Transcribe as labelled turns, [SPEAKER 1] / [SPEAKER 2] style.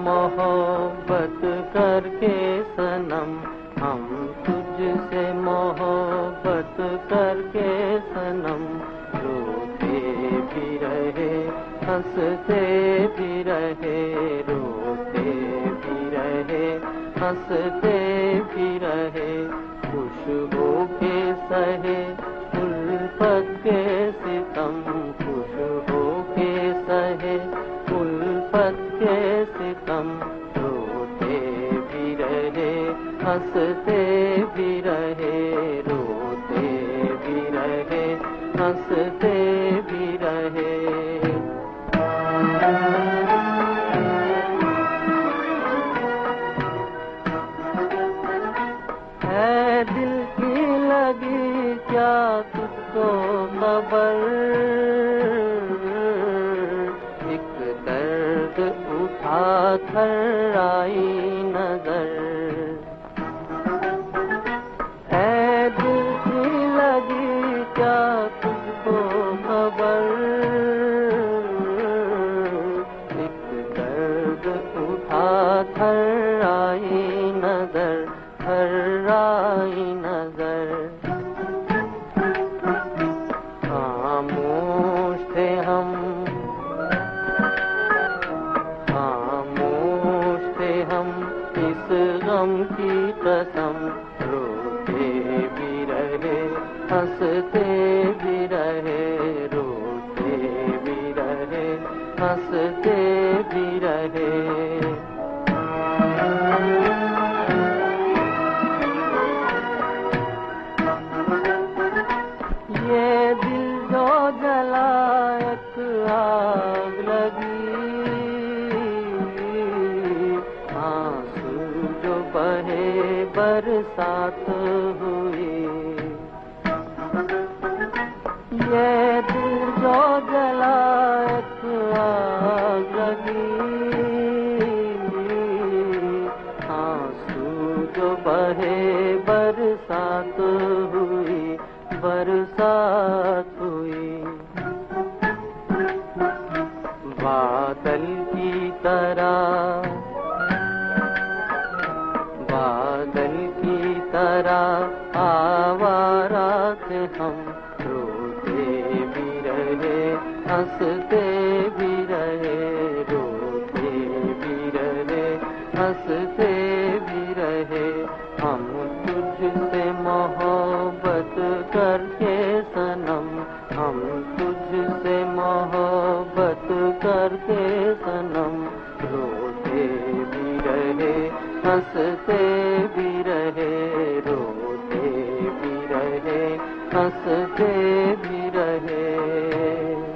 [SPEAKER 1] मोहब्बत करके सनम, हम तुझसे मोहब्बत करके सनम, रोते भी रहे हंसते भी रहे, रोते भी रहे हंसते भी रहे, खुश हो के सहे उल्फत के सितम, खुश हो के सहे उल्फत के सितम, रोते भी रहे हंसते भी रहे, रोते भी रहे हंसते भी रहे। है दिल की लगी क्या तुझको खबर, एक दर्द उठा कर आई नजर, है दिल की लगी क्या तुझको खबर, एक दर्द उठा कर आई नजर, हर्राई नजर। खामोश थे हम, खामोश थे हम इस गम की कसम, रोते भी रहे हंसते भी रहे, रोते भी रहे हंसते भी रहे। ये दिल जो जला एक आग लगी, आंसू जो बहे बरसात हुई, ये दिल जो जला एक आग लगी, आंसू जो बहे बरसात हुई, बरसात हुई। बादल की तरह, बादल की तरह आवारा थे हम, रोते भी रहे हंसते भी रहे, रोते भी रहे हंसते भी रहे, हम तुझसे मोहब्बत करके सनम, हम तुझसे मोहब्बत करके सनम, रोते भी रहे हंसते भी रहे, रोते भी रहे हंसते भी रहे।